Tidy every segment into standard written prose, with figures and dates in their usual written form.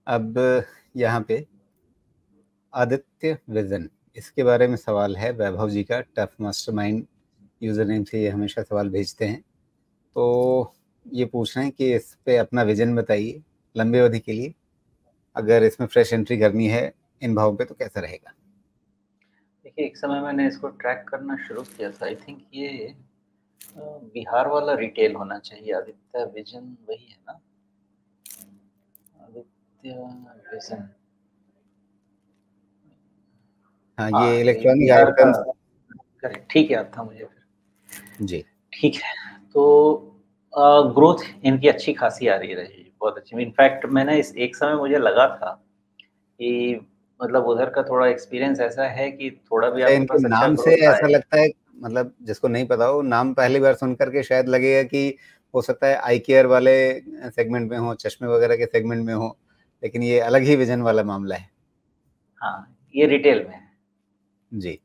अब यहाँ पे आदित्य विजन, इसके बारे में सवाल है वैभव जी का। टफ मास्टरमाइंड यूजर नेम से ये हमेशा सवाल भेजते हैं। तो ये पूछ रहे हैं कि इस पे अपना विजन बताइए लंबे अवधि के लिए, अगर इसमें फ्रेश एंट्री करनी है इन भावों पे तो कैसा रहेगा। देखिए, एक समय मैंने इसको ट्रैक करना शुरू किया था। आई थिंक ये बिहार वाला रिटेल होना चाहिए। आदित्य विजन वही है ना? आदित्य विजन, हाँ, ये हाँ, ये इलेक्ट्रॉनिक बिहार का। आइटम्स। करेक्ट, ठीक याद था मुझे फिर। जी। ठीक है, तो ग्रोथ इनकी अच्छी खासी आ रही रही, बहुत अच्छी। इनफैक्ट मैंने इस एक समय मुझे लगा था कि मतलब उधर का थोड़ा एक्सपीरियंस ऐसा है कि थोड़ा भी अच्छा, आपके इनके पास अच्छा नाम से ग्रोथ ऐसा आए। लगता है, मतलब जिसको नहीं पता हो, नाम पहली बार सुन करके शायद लगेगा कि हो सकता है आई केयर वाले सेगमेंट में हो, चश्मे वगैरह के सेगमेंट में हो, लेकिन ये अलग ही विजन वाला मामला है। हाँ, ये रिटेल में है। जी,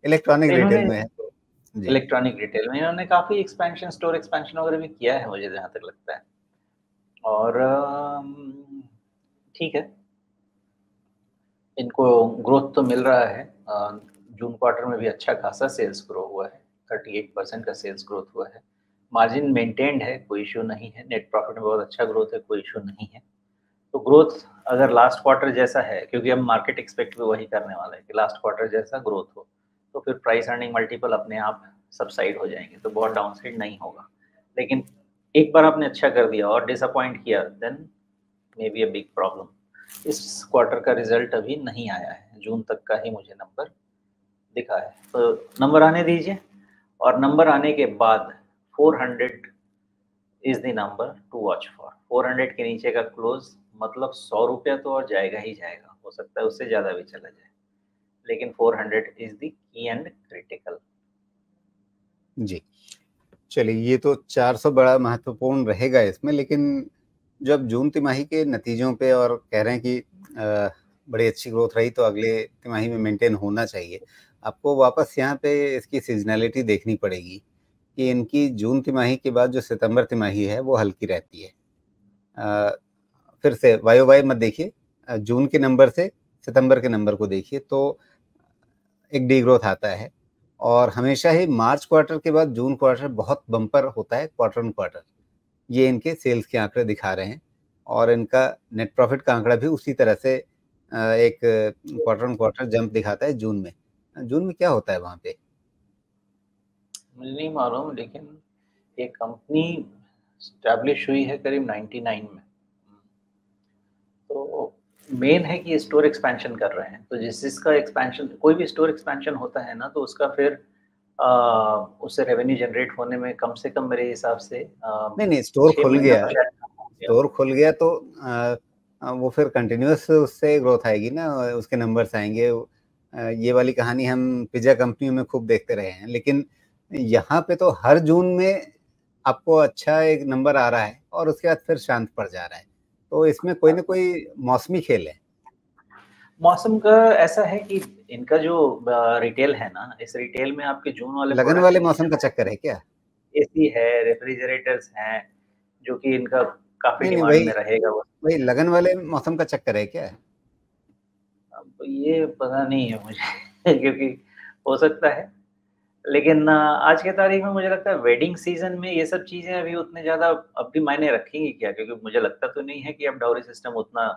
इलेक्ट्रॉनिक तो रिटेल इन्होंने में है तो। जी। इलेक्ट्रॉनिक रिटेल में इन्होंने काफ़ी एक्सपेंशन, स्टोर एक्सपेंशन वगैरह भी किया है, मुझे जहाँ तक लगता है। और ठीक है, इनको ग्रोथ तो मिल रहा है। जून क्वार्टर में भी अच्छा खासा सेल्स ग्रो हुआ है, 38% का सेल्स ग्रोथ हुआ है। मार्जिन मेंटेन्ड है, कोई इश्यू नहीं है। नेट प्रॉफिट में बहुत अच्छा ग्रोथ है, कोई इश्यू नहीं है। तो ग्रोथ अगर लास्ट क्वार्टर जैसा है, क्योंकि अब मार्केट एक्सपेक्ट भी वही करने वाला है कि लास्ट क्वार्टर जैसा ग्रोथ हो, तो फिर प्राइस अर्निंग मल्टीपल अपने आप सबसाइड हो जाएंगे, तो बहुत डाउनसाइड नहीं होगा। लेकिन एक बार आपने अच्छा कर दिया और डिसअपॉइंट किया, then maybe a big problem. इस क्वार्टर का रिजल्ट अभी नहीं आया है, जून तक का ही मुझे नंबर दिखा है, तो नंबर आने दीजिए। और नंबर आने के बाद 400 is the number two watch for. 400 के नीचे का क्लोज मतलब 100 रुपया तो और जाएगा ही जाएगा, हो सकता है उससे ज़्यादा भी चला जाए, लेकिन 400 is the key and critical. जी, चलिए, ये तो 400 बड़ा महत्वपूर्ण रहेगा इसमें, लेकिन जब जून तिमाही के नतीजों पे और कह रहे हैं कि बड़ी अच्छी ग्रोथ रही तो अगले तिमाही में मेंटेन होना चाहिए, आपको वापस यहाँ पे इसकी सीजनैलिटी देखनी पड़ेगी कि इनकी जून तिमाही के बाद जो सितंबर तिमाही है वो हल्की रहती है। फिर से वाई वाई मत देखिए, जून के नंबर से सितंबर के नंबर को देखिए तो एक डी ग्रोथ आता है। और हमेशा ही मार्च क्वार्टर के बाद जून क्वार्टर बहुत बम्पर होता है क्वार्टर ऑन क्वार्टर। ये इनके सेल्स के आंकड़े दिखा रहे हैं और इनका नेट प्रॉफिट का आंकड़ा भी उसी तरह से एक क्वार्टर ऑन क्वार्टर जंप दिखाता है जून में। जून में क्या होता है वहाँ पे? मुझे नहीं मालूम, लेकिन ये कंपनी स्टैब्लिश हुई है करीब 99 में। तो मेन है कि स्टोर एक्सपेंशन कर रहे हैं, तो जिसका एक्सपेंशन, कोई भी स्टोर एक्सपेंशन होता है ना, तो उसका फिर उससे रेवेन्यू जनरेट होने में कम से कम मेरे हिसाब से नहीं नहीं, स्टोर 6 खुल महीना गया, तो शायद कम हो गया। स्टोर खुल गया तो वो फिर कंटिन्यूअस उससे ग्रोथ आएगी ना, उसके नंबर्स आएंगे। ये वाली कहानी हम पिज्जा कंपनियों में खूब देखते रहे हैं, लेकिन यहाँ पे तो हर जून में आपको अच्छा एक नंबर आ रहा है और उसके बाद फिर शांत पड़ जा रहा है। तो इसमें कोई ना कोई मौसमी खेल है। मौसम का ऐसा है कि इनका जो रिटेल है ना, इस रिटेल में आपके जून वाले लगन प्रोडक्ट वाले नहीं है। मौसम का चक्कर है क्या? एसी है, रेफ्रिजरेटर्स हैं, जो कि इनका काफ़ी नहीं नहीं, डिमांड वही में रहेगा वो। वही लगन वाले मौसम का चक्कर है क्या? अब ये पता नहीं है मुझे क्योंकि हो सकता है, लेकिन आज के तारीख में मुझे लगता है वेडिंग सीज़न में ये सब चीज़ें अभी उतने ज़्यादा अब भी मायने रखेंगी क्या? क्योंकि मुझे लगता तो नहीं है कि अब डाउरी सिस्टम उतना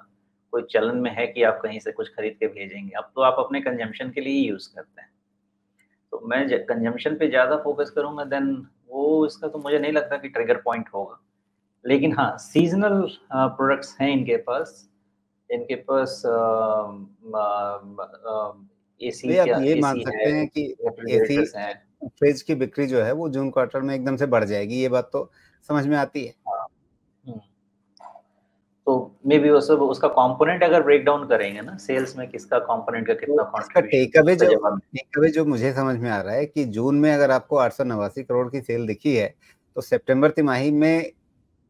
कोई चलन में है कि आप कहीं से कुछ खरीद के भेजेंगे। अब तो आप अपने कंज़म्पशन के लिए ही यूज़ करते हैं। तो मैं ज कंज़म्पशन पे ज़्यादा फ़ोकस करूँगा, देन वो इसका तो मुझे नहीं लगता कि ट्रिगर पॉइंट होगा। लेकिन हाँ, सीज़नल प्रोडक्ट्स हैं इनके पास। इनके पास एसी भैया, आप क्या ये मान एसी है, सकते हैं कि एसी रेफ्रिजरेटर्स हैं। फ्रिज की बिक्री जो है वो जून क्वार्टर में एकदम से बढ़ जाएगी, ये बात तो समझ में आती है। हाँ। हुँ। तो मेबी वो सब उसका कंपोनेंट अगर ब्रेक डाउन करेंगे ना, सेल्स में किसका कंपोनेंट का कितना तो इसका कंट्रीब्यूशन, तो उसका जवाब। टेक अवे जो मुझे समझ में आ रहा है कि जून में अगर आपको 889 करोड़ की सेल दिखी है, तो सितंबर तिमाही में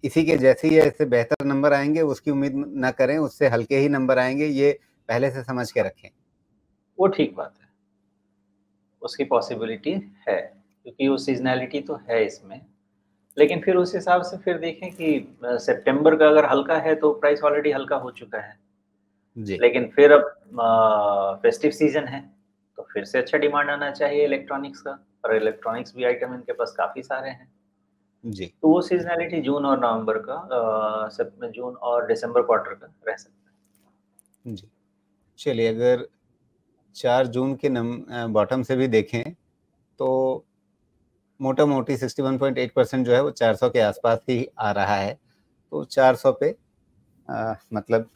इसी के जैसे ही ऐसे बेहतर नंबर आएंगे उसकी उम्मीद ना करें, उससे हल्के ही नंबर आएंगे, ये पहले से समझ के रखें। वो ठीक बात है, उसकी पॉसिबिलिटी है, क्योंकि वो सीज़नैलिटी तो है इसमें। लेकिन फिर उस हिसाब से फिर देखें कि सितंबर का अगर हल्का है, तो प्राइस ऑलरेडी हल्का हो चुका है। जी। लेकिन फिर अब फेस्टिव सीजन है, तो फिर से अच्छा डिमांड आना चाहिए इलेक्ट्रॉनिक्स का, और इलेक्ट्रॉनिक्स भी आइटम इनके पास काफ़ी सारे हैं। जी। तो वो सीज़नैलिटी जून और नवंबर का सब जून और दिसंबर क्वार्टर का रह सकता है। जी। चलिए, अगर 4 जून के बॉटम से भी देखें, तो मोटा-मोटी 61.8% जो है वो 400 के आसपास ही आ रहा है। तो 400 पे मतलब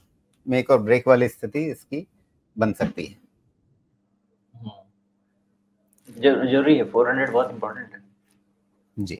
मेक और ब्रेक वाली स्थिति इसकी बन सकती है। हुँ। ज़रूरी है, 400 बहुत इम्पोर्टेंट है।